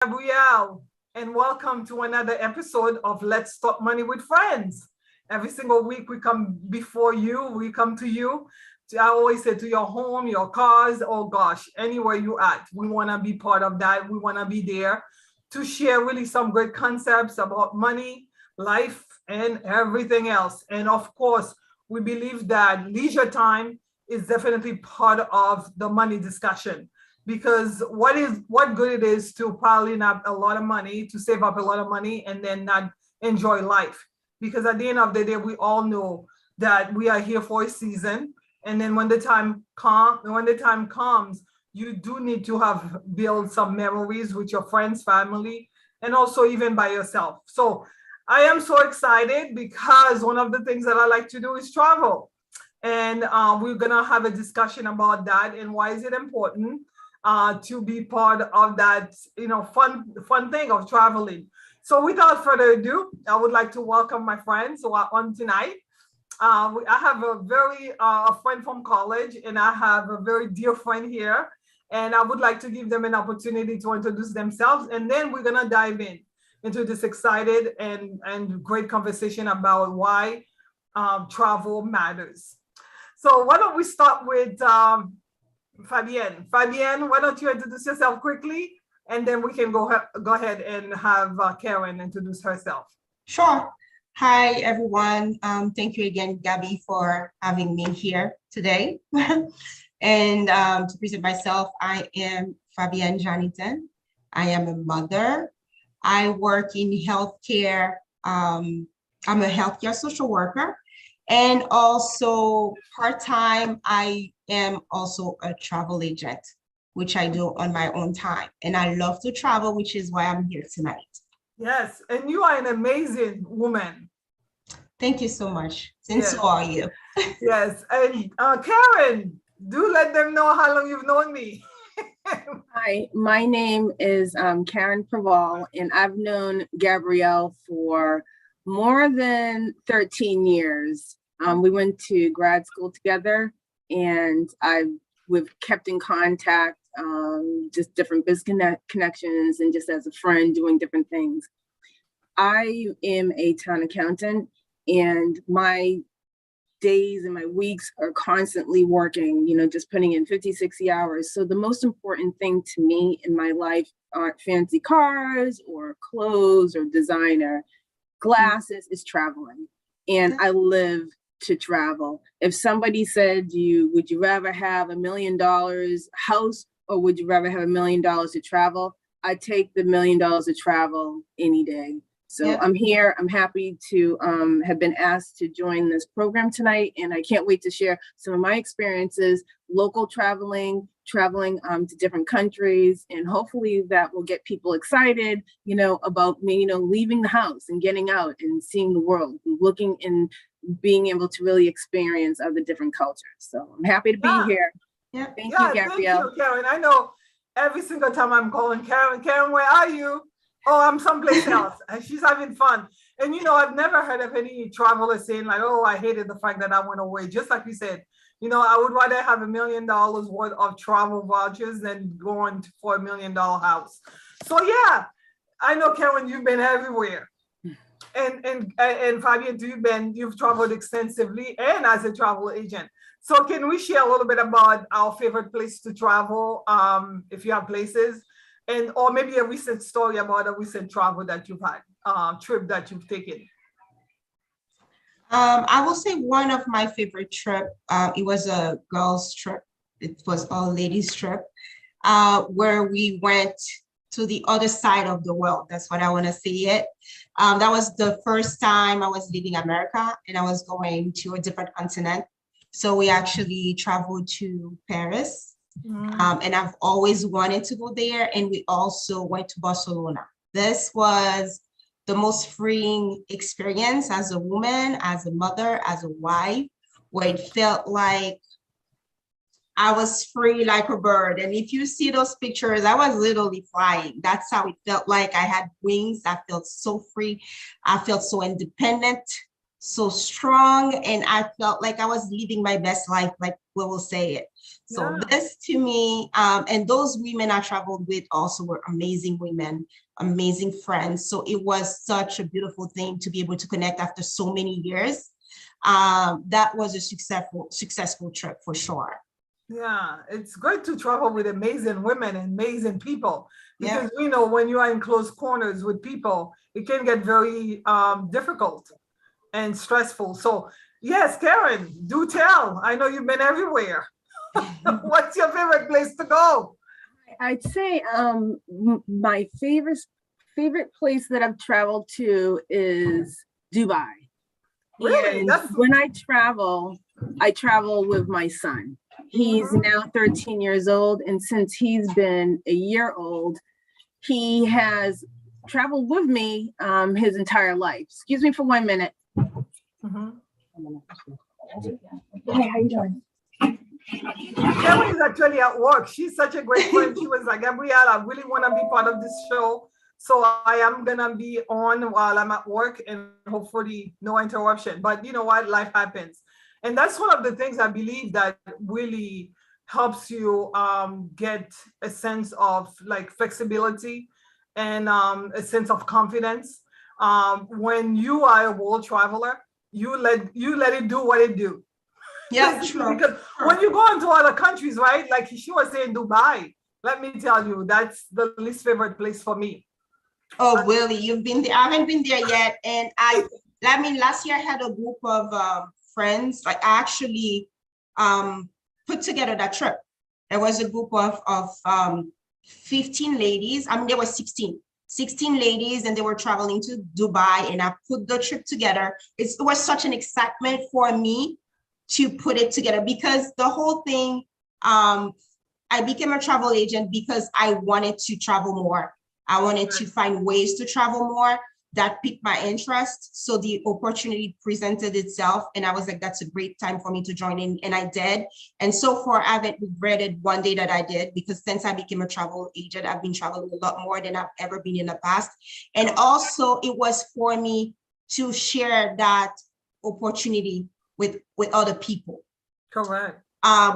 Gabrielle, and welcome to another episode of Let's Talk Money with Friends. Every single week we come before you, we come to you. I always say to your home, your cars, oh gosh, anywhere you at. We want to be part of that. We want to be there to share really some great concepts about money, life, and everything else. And of course, we believe that leisure time is definitely part of the money discussion because what good it is to piling up a lot of money, to save up a lot of money and then not enjoy life, because at the end of the day we all know that we are here for a season, and then when the time comes, you do need to have build some memories with your friends, family, and also even by yourself. So I am so excited because one of the things that I like to do is travel, and we're gonna have a discussion about that and why is it important to be part of that, fun thing of traveling. So without further ado, I would like to welcome my friends who are on tonight. I have a very a friend from college, and I have a very dear friend here, and I would like to give them an opportunity to introduce themselves, and then we're gonna dive in into this excited and great conversation about why travel matters. So why don't we start with Fabienne? Fabienne, why don't you introduce yourself quickly, and then we can go ahead and have Karen introduce herself. Sure. Hi, everyone. Thank you again, Gabby, for having me here today. And to present myself, I am Fabienne Jonathan. I am a mother. I work in healthcare. I'm a healthcare social worker. And also part-time, I am also a travel agent, which I do on my own time. And I love to travel, which is why I'm here tonight. Yes, and you are an amazing woman. Thank you so much. And Yes. so are you. Yes, and Karen, do let them know how long you've known me. Hi, my name is Karen Pravall, and I've known Gabrielle for more than 13 years. We went to grad school together, and we've kept in contact, just different business connections and just as a friend doing different things. I am a town accountant, and my days and my weeks are constantly working, just putting in 50, 60 hours. So the most important thing to me in my life aren't fancy cars or clothes or designer glasses, is traveling. And I live to travel. If somebody said, would you rather have $1 million house or would you rather have $1 million to travel? I take the $1 million to travel any day. So I'm here. I'm happy to have been asked to join this program tonight, and I can't wait to share some of my experiences, local traveling to different countries, and hopefully that will get people excited, about me, leaving the house and getting out and seeing the world, looking and being able to really experience other different cultures. So I'm happy to be here. Yeah. Thank you, Gabrielle. Thank you, Karen. I know every single time I'm calling Karen, where are you? Oh, I'm someplace else. And she's having fun. And I've never heard of any traveler saying like, oh, I hated the fact that I went away. Just like you said, I would rather have $1 million worth of travel vouchers than going for $1 million house. So yeah, I know, Karen, you've been everywhere. And Fabian, you've traveled extensively and as a travel agent. So can we share a little bit about our favorite place to travel, if you have places? Or maybe a recent story about a recent travel that you've had, trip that you've taken. I will say one of my favorite trip, it was a girls trip. It was all ladies trip, where we went to the other side of the world. That's what I want to say it. That was the first time I was leaving America and I was going to a different continent. So we actually traveled to Paris. And I've always wanted to go there. And we also went to Barcelona. This was the most freeing experience as a woman, as a mother, as a wife, where it felt like I was free like a bird. And if you see those pictures, I was literally flying. That's how it felt like. I had wings. I felt so free. I felt so independent, so strong. And I felt like I was living my best life, like will say it. So Yeah. this to me, and those women I traveled with also were amazing women, amazing friends. So it was such a beautiful thing to be able to connect after so many years. That was a successful trip for sure. Yeah, it's great to travel with amazing women and amazing people Yeah. because we know when you are in close corners with people, it can get very difficult and stressful. So, yes, Karen, do tell. I know you've been everywhere. What's your favorite place to go? I'd say my favorite place that I've traveled to is Dubai. Really? And That's when I travel with my son. He's now 13 years old, and since he's been a year old, he has traveled with me his entire life. Excuse me for 1 minute. mhm. Hey, how you doing? Karen is actually at work. She's such a great friend. She was like, Gabrielle, I really want to be part of this show. So I am going to be on while I'm at work and hopefully no interruption. But you know what? Life happens. And that's one of the things I believe that really helps you get a sense of like flexibility and a sense of confidence. When you are a world traveler, you let it do what it do. Yeah, Basically, true. because when you go into other countries, right? Like she was saying, Dubai. Let me tell you, that's the least favorite place for me. Oh, really? You've been there? I haven't been there yet. And I mean, last year I had a group of friends. Like I actually put together that trip. There was a group of 15 ladies. I mean, there were 16 ladies, and they were traveling to Dubai. And I put the trip together. It was such an excitement for me to put it together because the whole thing, I became a travel agent because I wanted to travel more. I wanted to find ways to travel more that piqued my interest. So the opportunity presented itself, and I was like, that's a great time for me to join in, and I did. And so far, I haven't regretted one day that I did, because since I became a travel agent, I've been traveling a lot more than I've ever been in the past. And also, it was for me to share that opportunity with other people. Correct.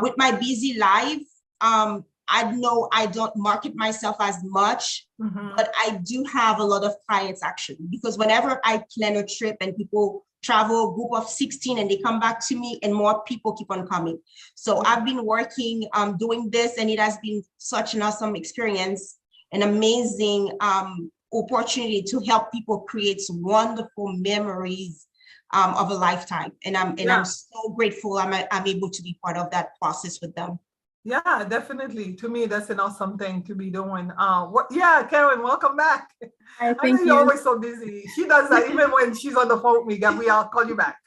With my busy life, I know I don't market myself as much, but I do have a lot of clients actually, because whenever I plan a trip and people travel, a group of 16, and they come back to me, and more people keep on coming. So I've been working, doing this, and it has been such an awesome experience, an amazing opportunity to help people create some wonderful memories of a lifetime. And I'm so grateful I'm able to be part of that process with them. Yeah, definitely. To me, that's an awesome thing to be doing. Yeah, Karen, welcome back. I know you're always so busy. She does that even when she's on the phone with me. Gabrielle, I'll call you back.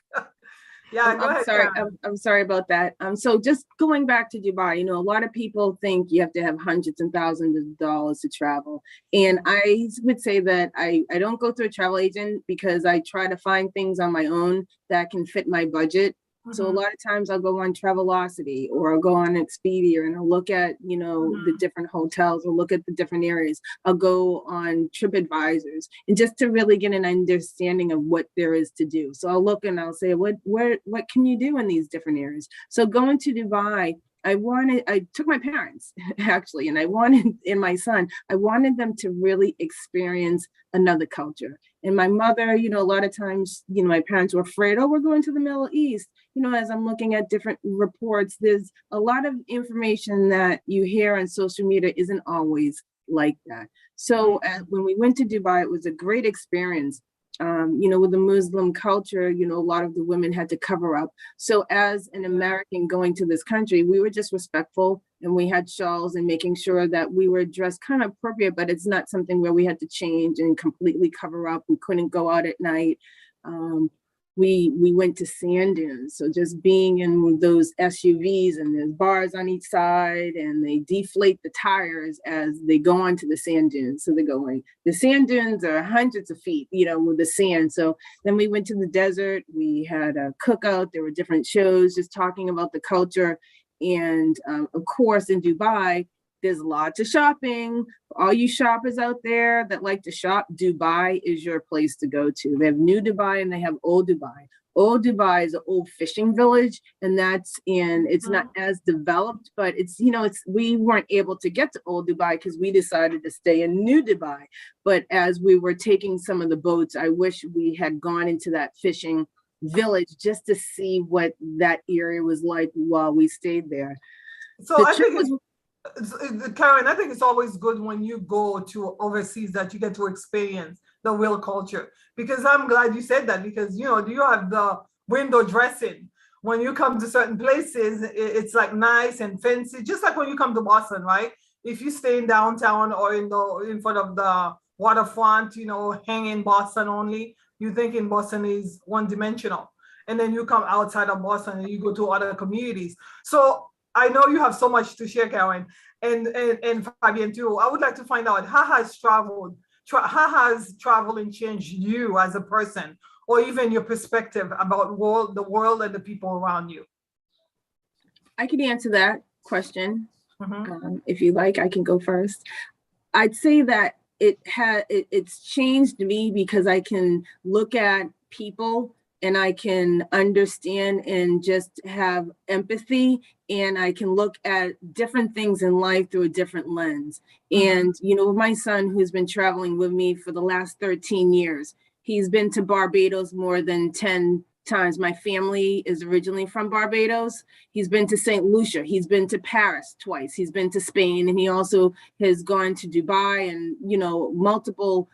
Yeah, go I'm ahead, sorry. Karen. I'm sorry about that. So just going back to Dubai, a lot of people think you have to have hundreds and thousands of dollars to travel. And I would say that I don't go through a travel agent because I try to find things on my own that can fit my budget. So a lot of times I'll go on Travelocity, or I'll go on Expedia, and I'll look at, the different hotels, or look at the different areas. I'll go on TripAdvisors, and just to really get an understanding of what there is to do. So I'll look and I'll say, what can you do in these different areas? So going to Dubai, I took my parents actually, and and my son, I wanted them to really experience another culture. And my mother, a lot of times, my parents were afraid, oh, we're going to the Middle East. As I'm looking at different reports, there's a lot of information that you hear on social media isn't always like that. So when we went to Dubai, it was a great experience. With the Muslim culture, a lot of the women had to cover up. So as an American going to this country, we were just respectful, and we had shawls, and making sure that we were dressed kind of appropriate, but it's not something where we had to change and completely cover up. We couldn't go out at night. We went to sand dunes. So just being in those SUVs, and there's bars on each side, and they deflate the tires as they go onto the sand dunes. So they're going, the sand dunes are hundreds of feet, with the sand. So then we went to the desert. We had a cookout. There were different shows just talking about the culture. And of course, in Dubai, There's lots of shopping. All you shoppers out there that like to shop, Dubai is your place to go to. They have New Dubai and they have Old Dubai. Old Dubai is an old fishing village, and it's not as developed, but we weren't able to get to Old Dubai because we decided to stay in New Dubai. But as we were taking some of the boats, I wish we had gone into that fishing village just to see what that area was like while we stayed there. So I think Karen, I think it's always good when you go to overseas that you get to experience the real culture. Because I'm glad you said that, because you have the window dressing. When you come to certain places, it's like nice and fancy, just like when you come to Boston, right? If you stay in downtown or in front of the waterfront, hang in Boston only, you think in Boston is one-dimensional. And then you come outside of Boston and you go to other communities. So I know you have so much to share, Karen, and Fabian too. I would like to find out, how has traveling changed you as a person, or even your perspective about the world and the people around you? I can answer that question. If you like, I can go first. I'd say that it's changed me because I can look at people and I can understand and just have empathy, and I can look at different things in life through a different lens. And, my son, who's been traveling with me for the last 13 years, he's been to Barbados more than 10 times. My family is originally from Barbados. He's been to St. Lucia. He's been to Paris twice. He's been to Spain, and he also has gone to Dubai and, multiple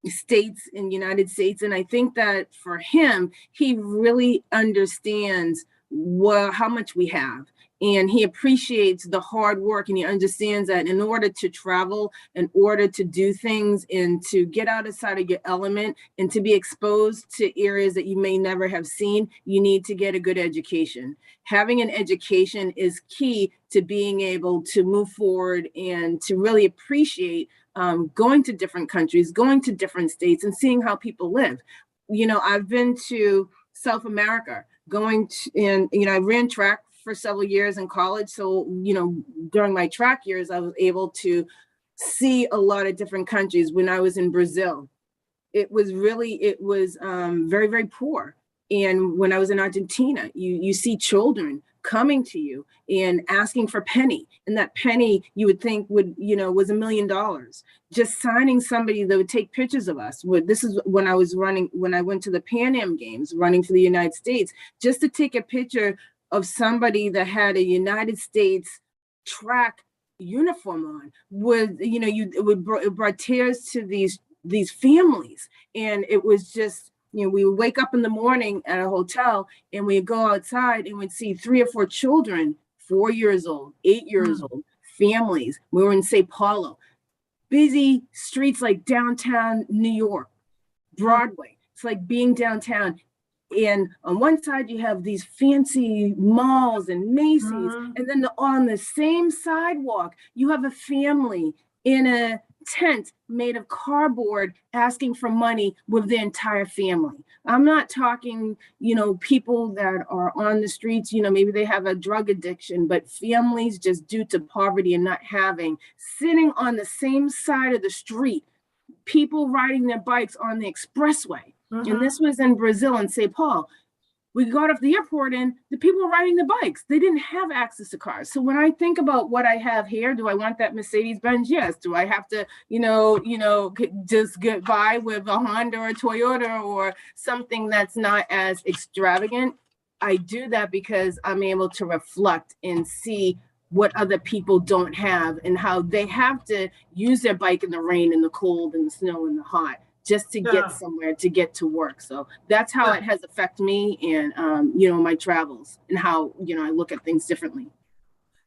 states in the United States. And I think that for him, he really understands how much we have. And he appreciates the hard work, and he understands that in order to travel, in order to do things, and to get outside of your element and to be exposed to areas that you may never have seen, you need to get a good education. Having an education is key to being able to move forward and to really appreciate going to different countries, going to different states, and seeing how people live. I've been to South America, I ran track for several years in college. So, during my track years, I was able to see a lot of different countries. When I was in Brazil, it was very, very poor. And when I was in Argentina, you see children coming to you and asking for penny. And that penny you would think was $1 million. Just signing somebody that would take pictures of us. This is when I went to the Pan Am Games, running for the United States, just to take a picture of somebody that had a United States track uniform on, it brought tears to these families. And it was just, we would wake up in the morning at a hotel and we'd go outside and we'd see 3 or 4 children, 4 years old, 8 years old, families. We were in Sao Paulo, busy streets like downtown New York, Broadway. It's like being downtown. And on one side, you have these fancy malls and Macy's. And then on the same sidewalk, you have a family in a tent made of cardboard asking for money with their entire family. I'm not talking, people that are on the streets, maybe they have a drug addiction, but families just due to poverty and not having, sitting on the same side of the street, people riding their bikes on the expressway. And this was in Brazil, in Sao Paulo. We got off the airport and the people were riding the bikes. They didn't have access to cars. So when I think about what I have here, do I want that Mercedes-Benz? Yes. Do I have to, just get by with a Honda or a Toyota or something that's not as extravagant? I do that because I'm able to reflect and see what other people don't have and how they have to use their bike in the rain and the cold and the snow and the hot, just to get somewhere, to get to work. So that's how it has affected me and, my travels and how, I look at things differently.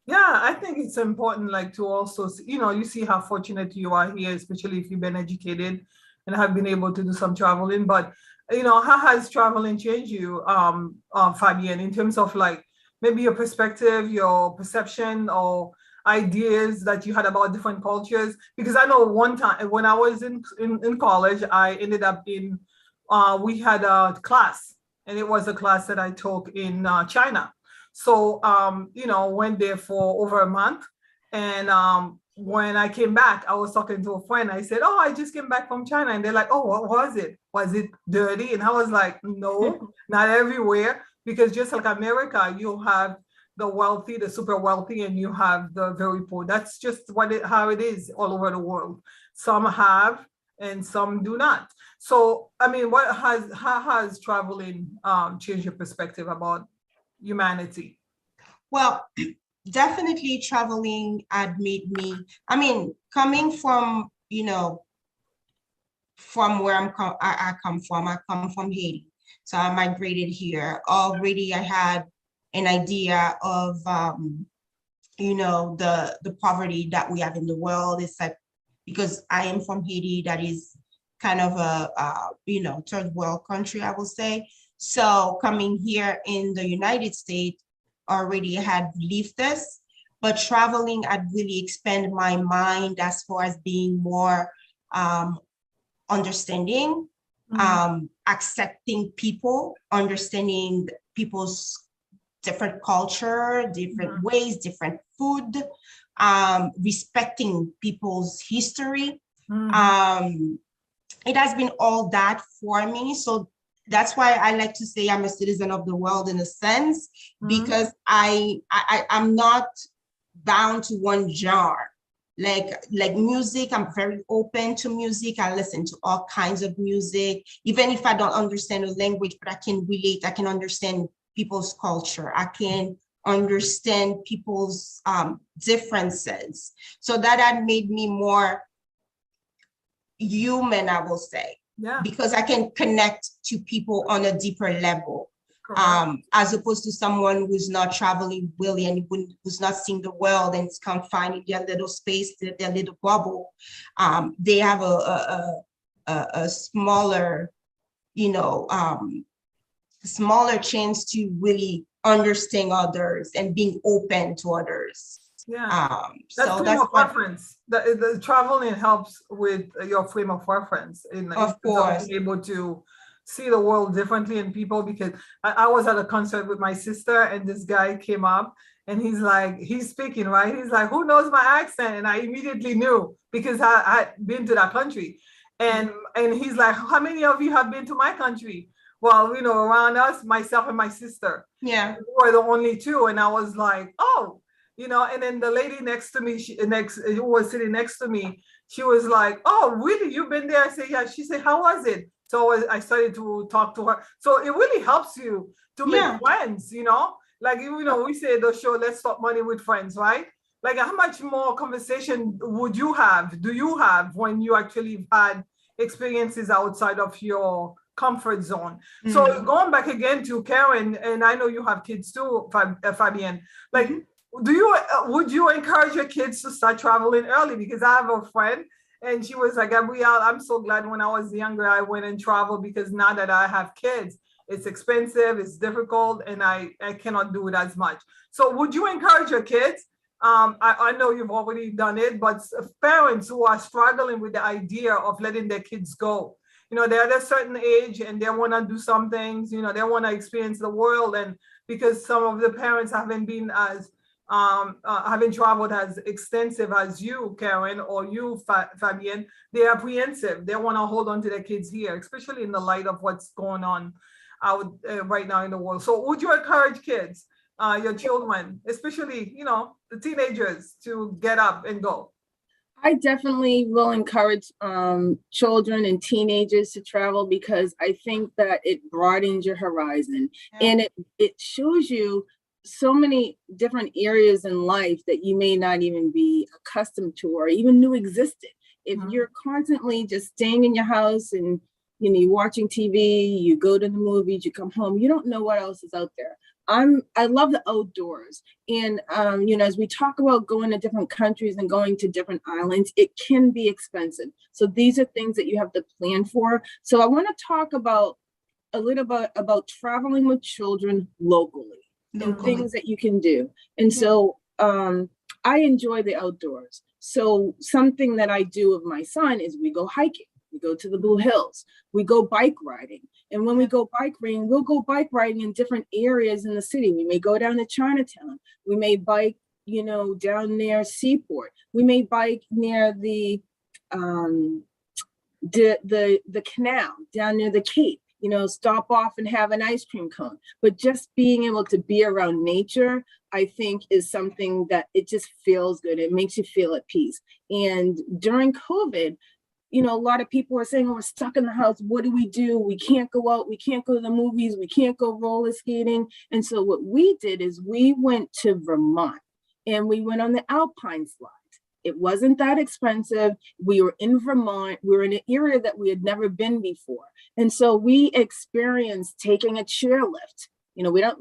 Yeah, I think it's important, to also, you see how fortunate you are here, especially if you've been educated and have been able to do some traveling. But, how has traveling changed you, Fabian, in terms of maybe your perspective, your perception, or ideas that you had about different cultures? Because I know one time when I was in college, I ended up we had a class, and it was a class that I took in China. So, went there for over a month, And when I came back, I was talking to a friend. I said, "Oh, I just came back from China," and they're like, "Oh, what was it? Was it dirty?" And I was like, "No, not everywhere, because just like America, you have the wealthy, the super wealthy, and you have the very poor. That's just how it is all over the world. Some have, and some do not. So, I mean, how has traveling changed your perspective about humanity? Well, definitely traveling had made me, I mean, coming from, from where I come from. I come from Haiti. So I migrated here. Already I had an idea of, the poverty that we have in the world. It's like, because I am from Haiti, that is kind of a third world country, I will say. So coming here in the United States, already had lived this, but traveling had really expanded my mind as far as being more understanding, accepting people, understanding people's different culture, different ways, different food, respecting people's history. It has been all that for me. So that's why I like to say I'm a citizen of the world in a sense, because I'm not bound to one genre. Like music, I'm very open to music. I listen to all kinds of music, even if I don't understand the language, but I can relate. I can understand people's culture. I can understand people's differences. So that had made me more human, I will say, because I can connect to people on a deeper level. As opposed to someone who's not traveling really and who's not seeing the world and is confined in their little space, their little bubble. They have a smaller, smaller chance to really understand others and being open to others. That's frame of reference. The traveling helps with your frame of reference in being able to see the world differently in people, because I was at a concert with my sister and this guy came up and he's speaking, right? He's like, "Who knows my accent?" And I immediately knew, because I had been to that country. And he's like, "How many of you have been to my country?" Well, around us, myself and my sister. We were the only two. And I was like, "Oh." And then the lady next to me, who was sitting next to me, she was like, "Oh, really? You've been there?" I said, "Yeah." She said, "How was it?" So I started to talk to her. So it really helps you to make friends, like, we say the show, Let's Talk Money with Friends, right? Like, how much more conversation do you have when you actually had experiences outside of your comfort zone? So going back again to Karen, and I know you have kids too, Fabienne, like, would you encourage your kids to start traveling early? Because I have a friend and she was like, "Gabrielle, I'm so glad when I was younger, I went and traveled, because now that I have kids, it's expensive, it's difficult, and I cannot do it as much." So would you encourage your kids? I know you've already done it, but parents who are struggling with the idea of letting their kids go, they're at a certain age and they want to do some things, they want to experience the world. And because some of the parents haven't been as haven't traveled as extensive as you, Karen, or you, Fabienne, they're apprehensive. They want to hold on to their kids here, especially in the light of what's going on out right now in the world. So would you encourage kids, your children, especially, the teenagers, to get up and go? I definitely will encourage children and teenagers to travel, because I think that it broadens your horizon and it shows you so many different areas in life that you may not even be accustomed to or even knew existed. If you're constantly just staying in your house and you're watching TV, you go to the movies, you come home, you don't know what else is out there. I love the outdoors. And as we talk about going to different countries and going to different islands, it can be expensive. So these are things that you have to plan for. So I want to talk about a little bit about traveling with children locally. And things that you can do. And so I enjoy the outdoors. So something that I do with my son is we go hiking, we go to the Blue Hills, we go bike riding. And when we go bike riding, we'll go bike riding in different areas in the city. We may go down to Chinatown. We may bike down near Seaport. We may bike near the canal down near the Cape, stop off and have an ice cream cone. But just being able to be around nature, I think, is something that it just feels good. It makes you feel at peace. And during COVID, a lot of people were saying, oh, we're stuck in the house. What do? We can't go out. We can't go to the movies. We can't go roller skating. And so what we did is we went to Vermont and we went on the Alpine slides. It wasn't that expensive. We were in Vermont. We were in an area that we had never been before. And so we experienced taking a chairlift. We don't,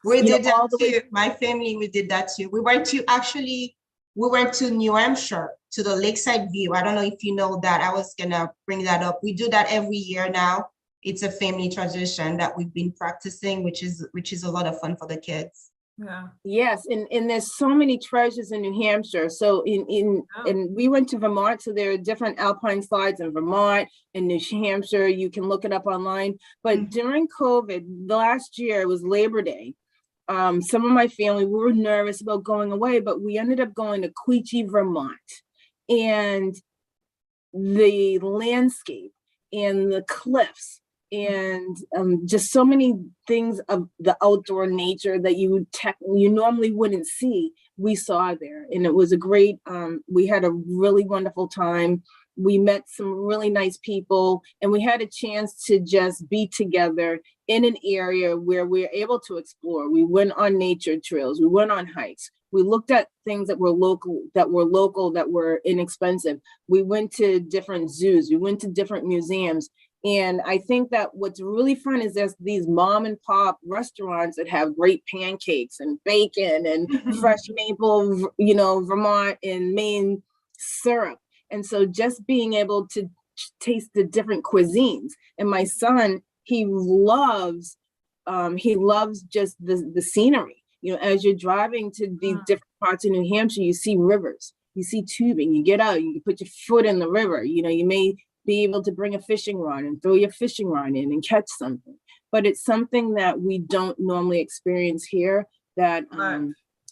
we did that too. My family, we did that too. We went to New Hampshire to the Lakeside View. I don't know if you know that. I was gonna bring that up. We do that every year now. It's a family tradition that we've been practicing, which is a lot of fun for the kids. Yeah. Yes, and there's so many treasures in New Hampshire. So and we went to Vermont, so there are different alpine slides in Vermont and New Hampshire. You can look it up online. But during COVID, last year, it was Labor Day. Some of my family, we were nervous about going away, but we ended up going to Quechee, Vermont. And the landscape and the cliffs and just so many things of the outdoor nature that you normally wouldn't see, we saw there. And it was a great, we had a really wonderful time. We met some really nice people, and we had a chance to just be together in an area where we were able to explore. We went on nature trails, we went on hikes. We looked at things that were local, that were inexpensive. We went to different zoos, we went to different museums. And I think that what's really fun is there's these mom and pop restaurants that have great pancakes and bacon and fresh maple, Vermont and Maine syrup. And so just being able to taste the different cuisines. And my son, he loves just the scenery. As you're driving to these different parts of New Hampshire, you see rivers, you see tubing, you get out, you can put your foot in the river. You may be able to bring a fishing rod and throw your fishing rod in and catch something. But it's something that we don't normally experience here that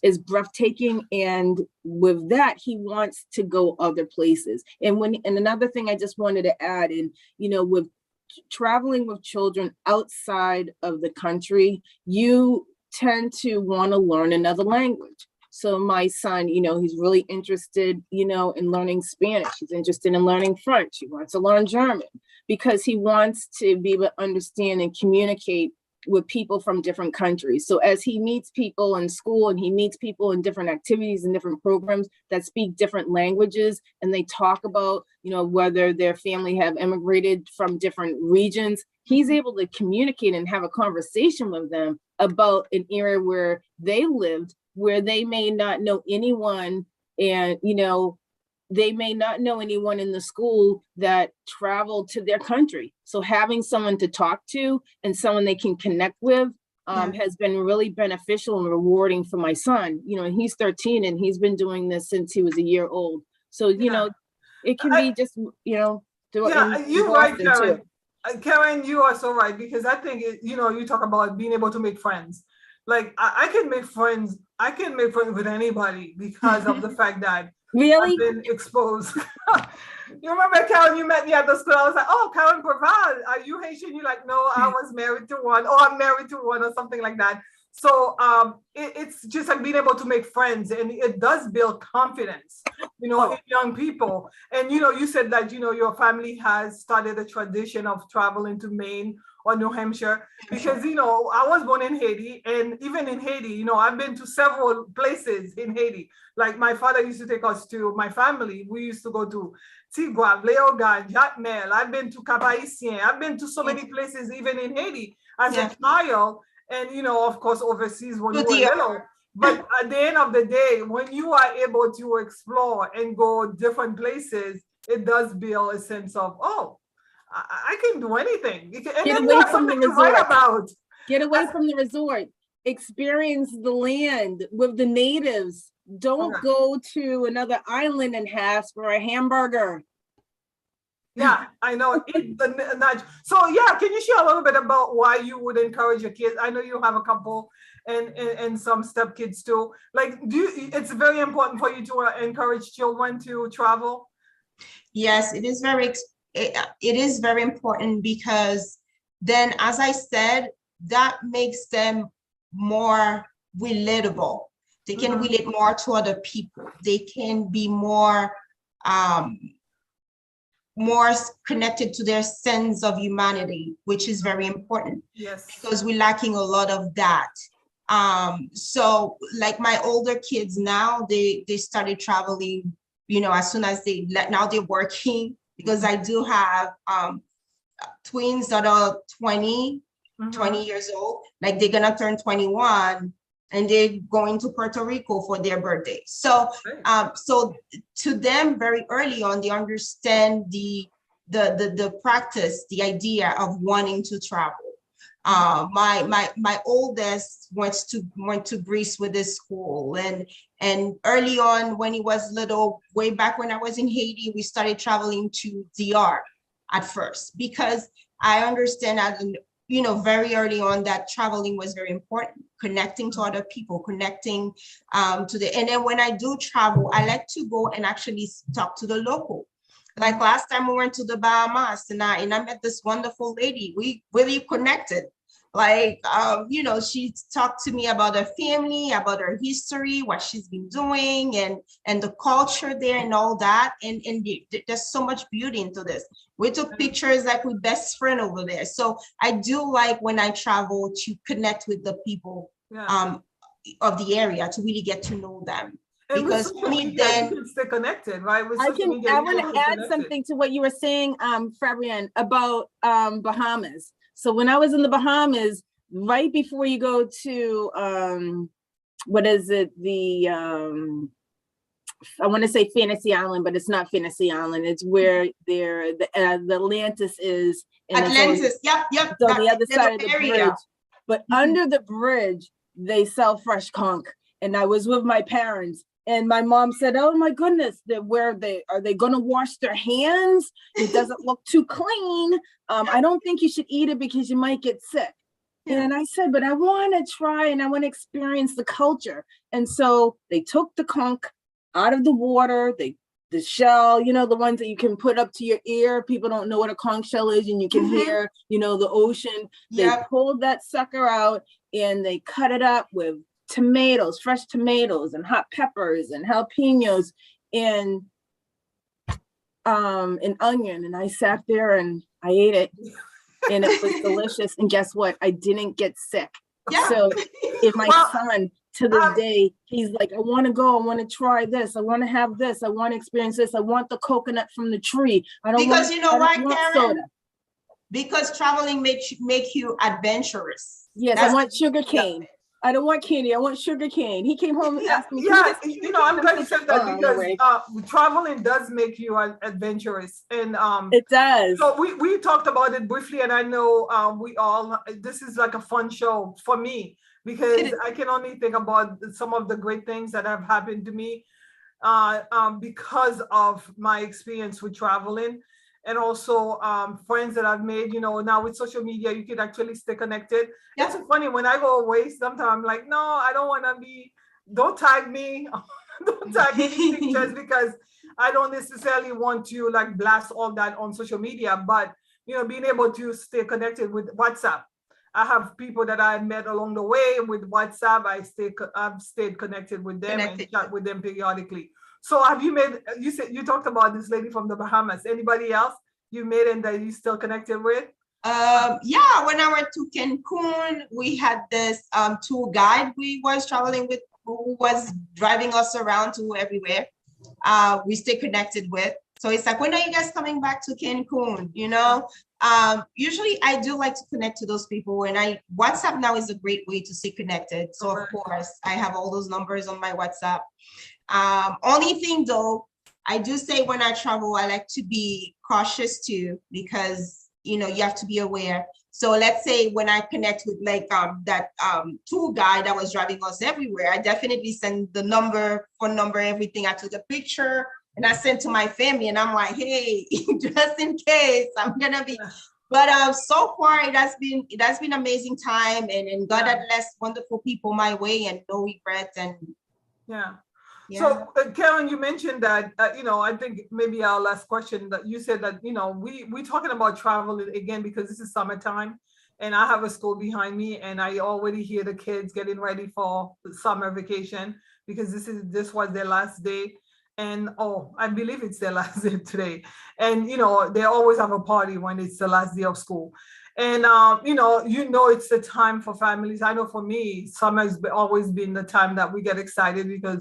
is breathtaking. And with that, he wants to go other places. And another thing I just wanted to add, and with traveling with children outside of the country, you tend to want to learn another language. So my son, he's really interested, in learning Spanish. He's interested in learning French. He wants to learn German because he wants to be able to understand and communicate with people from different countries. So as he meets people in school and he meets people in different activities and different programs that speak different languages, and they talk about, whether their family have immigrated from different regions, he's able to communicate and have a conversation with them about an area where they lived, where they may not know anyone, and they may not know anyone in the school that traveled to their country. So having someone to talk to and someone they can connect with has been really beneficial and rewarding for my son. And he's 13 and he's been doing this since he was a year old. So it can be just you're right, Karen. Karen, you are so right, because I think you talk about being able to make friends. Like I can make friends with anybody because of the fact that really I've been exposed. You remember, Karen, you met me at the school. I was like, oh, Karen Pravall, are you Haitian? You're like, no, I was married to one, or I'm married to one, or something like that. So it's just like being able to make friends, and it does build confidence, in young people. And, you said that, your family has started a tradition of traveling to Maine or New Hampshire, because, I was born in Haiti, and even in Haiti, I've been to several places in Haiti. Like my father used to take us to, my family, we used to go to Tigua, Léogane, Jacmel. I've been to Cap-Haïtien. I've been to so many places, even in Haiti as a child. And, of course, overseas when you were little. But at the end of the day, when you are able to explore and go different places, it does build a sense of, oh, I can do anything. And get away from the resort. Get away from the resort. Experience the land with the natives. Don't go to another island and ask for a hamburger. Yeah, I know. Eat the nudge. So yeah, can you share a little bit about why you would encourage your kids? I know you have a couple and some stepkids too. Like, it's very important for you to encourage children to travel. Yes, it is very important because then, as I said, that makes them more relatable. They can Mhm. relate more to other people. They can be um, more connected to their sense of humanity, which is very important Yes. because we're lacking a lot of that. So like my older kids now, they started traveling, as soon as now they're working, because I do have twins that are 20 Mhm. years old, like they're gonna turn 21 and they're going to Puerto Rico for their birthday. So Great. so to them very early on, they understand the practice, the idea of wanting to travel. My oldest went to Greece with his school, and early on when he was little, way back when I was in Haiti, we started traveling to DR at first because I understand that, very early on that traveling was very important, connecting to other people, connecting and then when I do travel, I like to go and actually talk to the local. Like last time we went to the Bahamas and I met this wonderful lady. We really connected. Like, she talked to me about her family, about her history, what she's been doing, and the culture there and all that. And there's so much beauty into this. We took pictures like with best friend over there. So I do like when I travel to connect with the people Yeah. of the area to really get to know them. And with Because social only media, you then can stay connected, right? With I social can, media, I you want can to stay add connected. something to what you were saying, Fabian, about Bahamas. So when I was in the Bahamas, right before you go to what is it? I want to say Fantasy Island, but it's not Fantasy Island. It's where the Atlantis is, and Atlantis. Yep. it's on the other side of the area. bridge. But under the bridge, they sell fresh conch. And I was with my parents, and my mom said, "Oh my goodness, are they going to wash their hands? It doesn't look too clean. I don't think you should eat it because you might get sick." Yeah. And I said, "But I want to try and I want to experience the culture." And so they took the conch out of the water. The shell, the ones that you can put up to your ear. People don't know what a conch shell is, and you can hear, the ocean. They pulled that sucker out and they cut it up with tomatoes, fresh tomatoes and hot peppers and jalapenos and an onion. And I sat there and I ate it and it was delicious. And guess what? I didn't get sick. Yeah. So if my son to this day, he's like, "I want to go, I want to try this, I want to have this, I want to experience this, I want the coconut from the tree. I don't because want Karen? soda." Because traveling make you adventurous. Yes, I want sugar cane. I don't want candy. I want sugar cane. He came home and asked me, I'm glad you said that because traveling does make you adventurous, and it does. So we talked about it briefly, and I know this is like a fun show for me because I can only think about some of the great things that have happened to me because of my experience with traveling. And also friends that I've made, now with social media, you can actually stay connected. Yeah. It's so funny when I go away, sometimes I'm like, no, I don't want to don't tag me, don't tag me in pictures because I don't necessarily want to like blast all that on social media, but being able to stay connected with WhatsApp. I have people that I met along the way with WhatsApp. I've stayed connected with them and chat with them periodically. So have you talked about this lady from the Bahamas. Anybody else you met and that you still connected with? Yeah, when I went to Cancun, we had this tour guide we was traveling with who was driving us around to everywhere. We stay connected with. So it's like, when are you guys coming back to Cancun? Usually I do like to connect to those people, and WhatsApp now is a great way to stay connected. So of course I have all those numbers on my WhatsApp. Only thing though, I do say when I travel, I like to be cautious too, because you have to be aware. So let's say when I connect with that tour guide that was driving us everywhere, I definitely send the phone number, everything. I took a picture And I sent to my family and I'm like, hey, just in case I'm gonna be, but so far it has been amazing time, and God had blessed wonderful people my way, and no regrets. And yeah. yeah. So Karen, you mentioned that, I think maybe our last question, that you said that, we're talking about travel again because this is summertime and I have a school behind me and I already hear the kids getting ready for the summer vacation because this was their last day. And I believe it's their last day today. And, they always have a party when it's the last day of school. And, it's the time for families. I know for me, summer has always been the time that we get excited because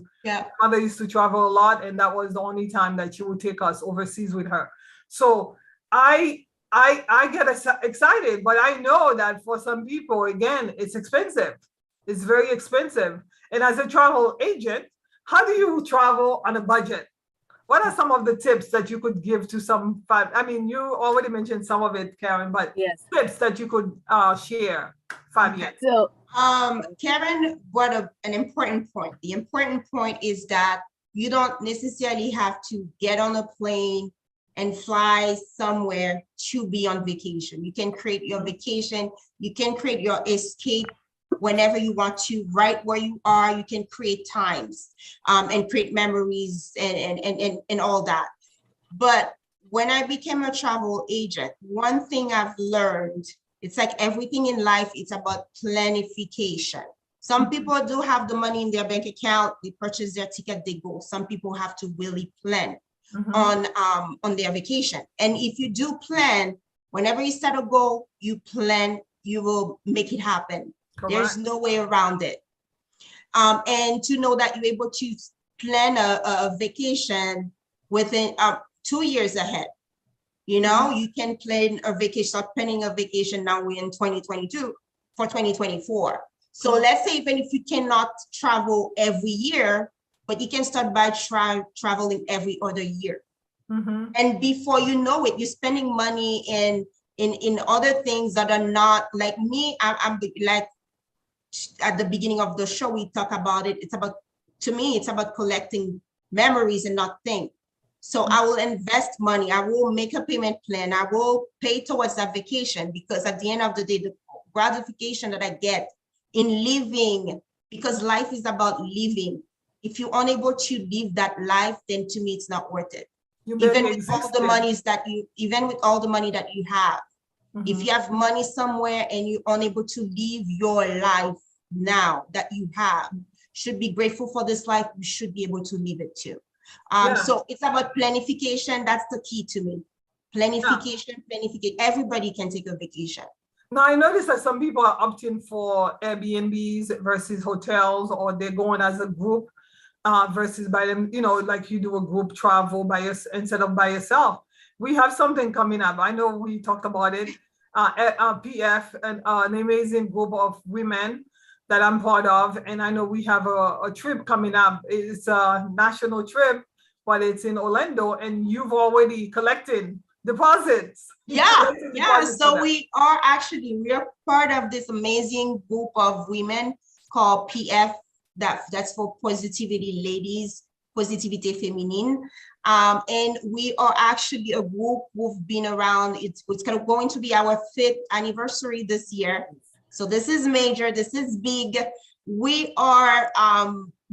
mother used to travel a lot. And that was the only time that she would take us overseas with her. So I get excited, but I know that for some people, again, it's expensive. It's very expensive. And as a travel agent, how do you travel on a budget? What are some of the tips that you could give to some? I mean, you already mentioned some of it, Karen, but tips that you could share, Fabian. So, Karen brought up an important point. The important point is that you don't necessarily have to get on a plane and fly somewhere to be on vacation. You can create your vacation. You can create your escape whenever you want to, right where you are. You can create times and create memories and all that. But when I became a travel agent, one thing I've learned, it's like everything in life, it's about planification. Some people do have the money in their bank account, they purchase their ticket, they go. Some people have to really plan on their vacation. And if you do plan, whenever you set a goal, you plan, you will make it happen. Correct. There's no way around it. And to know that you're able to plan a vacation within 2 years ahead. You know, you can plan a vacation, start planning a vacation now. We're in 2022 for 2024. So let's say even if you cannot travel every year, but you can start by traveling every other year. And before you know it, you're spending money in other things that are not like me. I'm like, at the beginning of the show, we talk about it. It's about, to me, it's about collecting memories and not things. So I will invest money. I will make a payment plan. I will pay towards that vacation because at the end of the day, the gratification that I get in living, because life is about living. If you're unable to live that life, then to me, it's not worth it. Even with all the monies that you have, if you have money somewhere and you're unable to live your life now that you have, should be grateful for this life, you should be able to live it too. So it's about planification. That's the key to me. Planification. Everybody can take a vacation. Now, I noticed that some people are opting for Airbnbs versus hotels, or they're going as a group versus by them, like you do a group travel instead of by yourself. We have something coming up. I know we talked about it. PF, an amazing group of women that I'm part of. And I know we have a trip coming up. It's a national trip, but it's in Orlando, and you've already collected deposits. So we are part of this amazing group of women called PF. That's for Positivity Ladies, Positivité Féminine. And we are actually a group who've been around. It's kind of going to be our 5th anniversary this year. So this is major, this is big. We are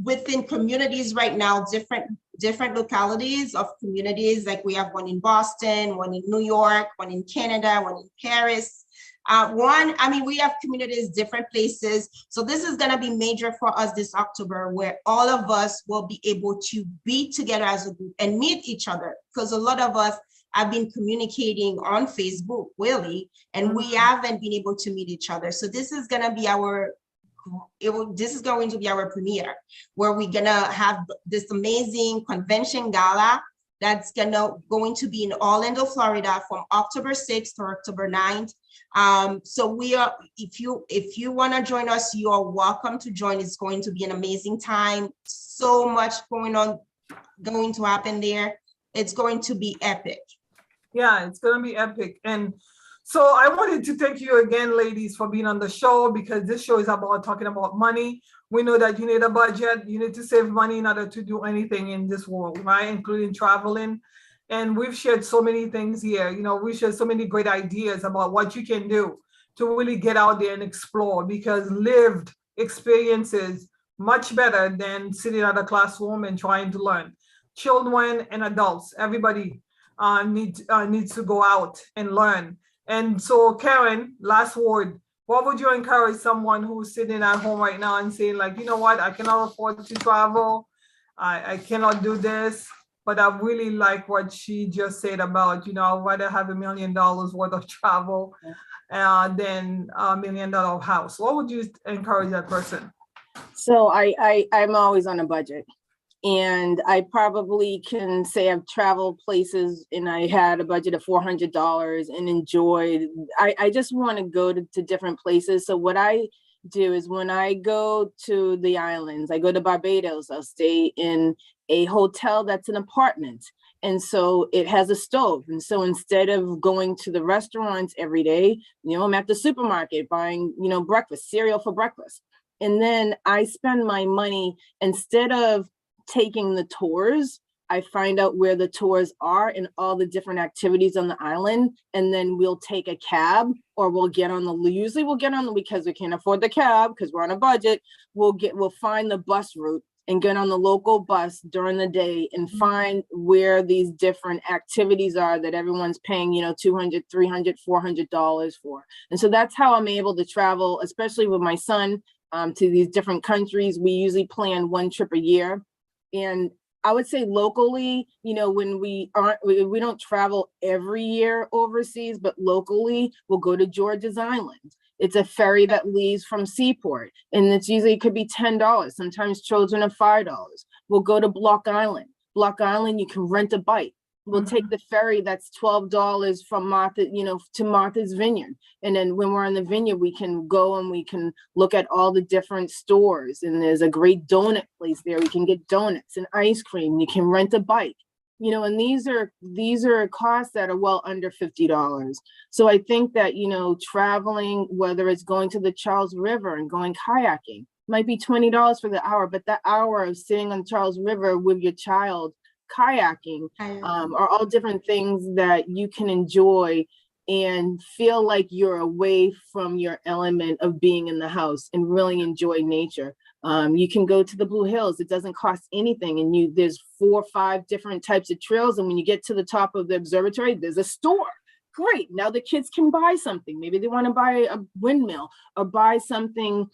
within communities right now, different localities of communities. Like we have one in Boston, one in New York, one in Canada, one in Paris. We have communities, different places. So this is gonna be major for us this October, where all of us will be able to be together as a group and meet each other. Because a lot of us have been communicating on Facebook, really, and we haven't been able to meet each other. So this is gonna be this is going to be our premiere, where we're gonna have this amazing convention gala that's going to be in Orlando, Florida, from October 6th to October 9th. So if you want to join us, you are welcome to join. It's going to be an amazing time. So much going to happen there. It's going to be epic. Yeah, it's going to be epic. And So I wanted to thank you again, ladies, for being on the show, because this show is about talking about money. We know that you need a budget, you need to save money in order to do anything in this world, right? Including traveling. And we've shared so many things here. We shared so many great ideas about what you can do to really get out there and explore, because lived experiences much better than sitting at a classroom and trying to learn. Children and adults, everybody needs to go out and learn. And so, Karen, last word. What would you encourage someone who's sitting at home right now and saying, like, you know what, I cannot afford to travel, I cannot do this, but I really like what she just said about, I'd rather have $1 million worth of travel than $1 million house. What would you encourage that person? So I'm always on a budget. And I probably can say I've traveled places and I had a budget of $400 and enjoyed. I just want to go to different places. So what I do is when I go to the islands, I go to Barbados, I'll stay in a hotel that's an apartment. And so it has a stove. And so instead of going to the restaurants every day, I'm at the supermarket buying, breakfast, cereal for breakfast. And then I spend my money, instead of taking the tours, I find out where the tours are and all the different activities on the island, and then we'll take a cab, or we'll get on usually we'll get on because we can't afford the cab because we're on a budget. We'll find the bus route and get on the local bus during the day and find where these different activities are that everyone's paying, $200, $300, $400 for. And so that's how I'm able to travel, especially with my son, to these different countries. We usually plan one trip a year. And I would say locally, when we don't travel every year overseas, but locally we'll go to George's Island. It's a ferry that leaves from Seaport, and it could be $10. Sometimes children are $5. We'll go to Block Island. Block Island, you can rent a bike. We'll take the ferry that's $12 from Martha, to Martha's Vineyard. And then when we're in the vineyard, we can go and we can look at all the different stores. And there's a great donut place there. We can get donuts and ice cream. You can rent a bike, and these are costs that are well under $50. So I think that, traveling, whether it's going to the Charles River and going kayaking, might be $20 for the hour, but that hour of sitting on the Charles River with your child kayaking are all different things that you can enjoy and feel like you're away from your element of being in the house and really enjoy nature. You can go to the Blue Hills. It doesn't cost anything. And there's 4 or 5 different types of trails. And when you get to the top of the observatory, there's a store. Great. Now the kids can buy something. Maybe they want to buy a windmill or buy something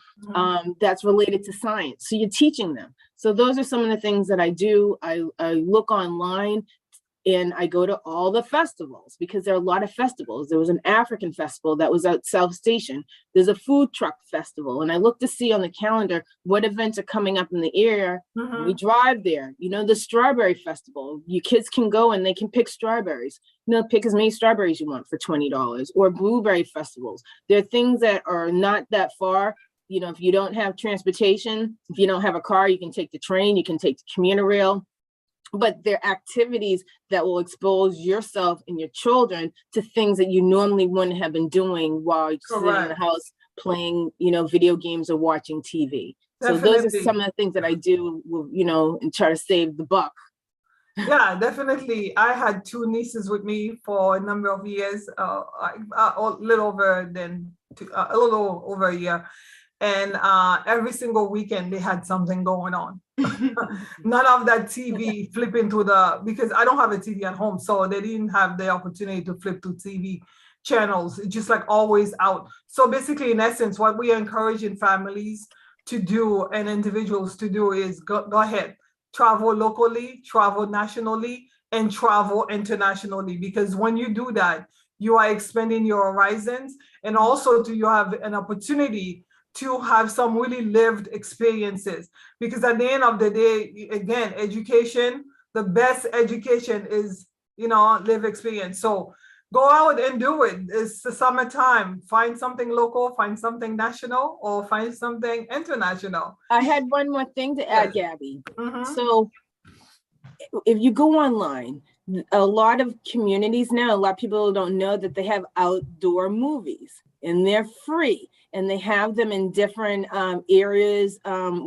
that's related to science. So you're teaching them. So those are some of the things that I do. I look online and I go to all the festivals because there are a lot of festivals. There was an African festival that was at South Station. There's a food truck festival. And I look to see on the calendar what events are coming up in the area. We drive there. The strawberry festival. You kids can go and they can pick strawberries. Pick as many strawberries you want for $20, or blueberry festivals. There are things that are not that far. If you don't have transportation, if you don't have a car, you can take the train, you can take the commuter rail. But they're activities that will expose yourself and your children to things that you normally wouldn't have been doing while you're sitting in the house playing, video games or watching TV. Definitely. So those are some of the things that I do, and try to save the buck. Yeah, definitely. I had 2 nieces with me for a number of years, a little over a year. And every single weekend they had something going on. None of that TV flipping because I don't have a TV at home, so they didn't have the opportunity to flip to TV channels. It's just like always out. So basically, in essence, what we are encouraging families to do and individuals to do is go ahead, travel locally, travel nationally, and travel internationally. Because when you do that, you are expanding your horizons, and also you have an opportunity to have some really lived experiences. Because at the end of the day, again, education, the best education is, live experience. So go out and do it. It's the summertime. Find something local, find something national, or find something international. I had one more thing to add, Gabby. So if you go online, a lot of communities now, a lot of people don't know that they have outdoor movies and they're free. And they have them in different areas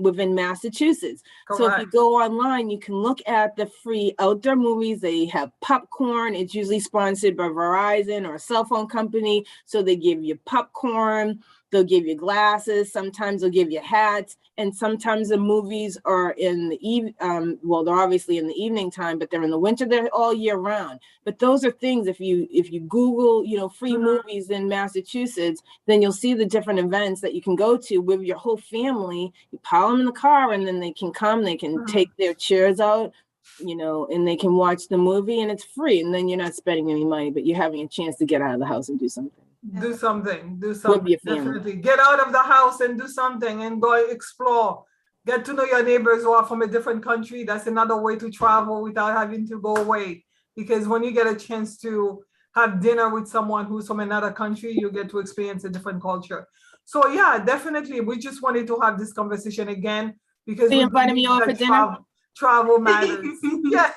within Massachusetts. Correct. So if you go online, you can look at the free outdoor movies. They have popcorn. It's usually sponsored by Verizon or a cell phone company. So they give you popcorn. They'll give you glasses. Sometimes they'll give you hats. And sometimes the movies are in the well, they're obviously in the evening time, but they're in the winter. They're all year round. But those are things, if you Google, free movies in Massachusetts, then you'll see the different events that you can go to with your whole family. You pile them in the car, and then they can come. They can take their chairs out, and they can watch the movie, and it's free. And then you're not spending any money, but you're having a chance to get out of the house and do something. Do something. With your family. Definitely get out of the house and do something and go explore. Get to know your neighbors who are from a different country. That's another way to travel without having to go away. Because when you get a chance to have dinner with someone who's from another country, you get to experience a different culture. So yeah, definitely. We just wanted to have this conversation again because you invited me over for dinner. Travel matters. Yes.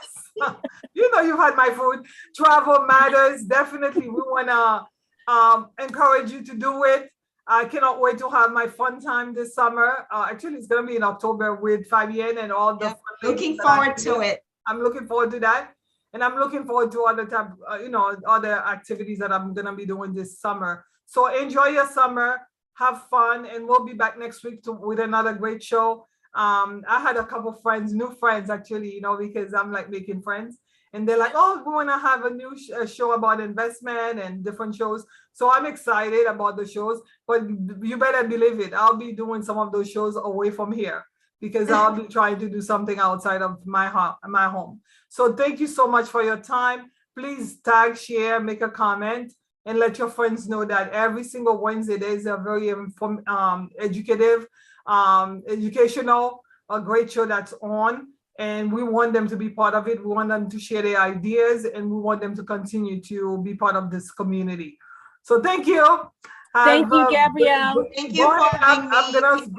You've had my food. Travel matters. Definitely. We want to encourage you to do it. I cannot wait to have my fun time this summer. Actually, it's going to be in October with Fabienne and all the fun. Looking forward to it. I'm looking forward to that. And I'm looking forward to other activities that I'm going to be doing this summer. So enjoy your summer, have fun, and we'll be back next week with another great show. I had a couple friends, new friends actually, because I'm like making friends. And they're like, oh, we want to have a new show about investment and different shows. So I'm excited about the shows, but you better believe it. I'll be doing some of those shows away from here because I'll be trying to do something outside of my home. So thank you so much for your time. Please tag, share, make a comment, and let your friends know that every single Wednesday there's a very educative, educational, a great show that's on. And we want them to be part of it. We want them to share their ideas, and we want them to continue to be part of this community. So thank you. Thank you, Gabrielle. Thank you for having me. I'm going to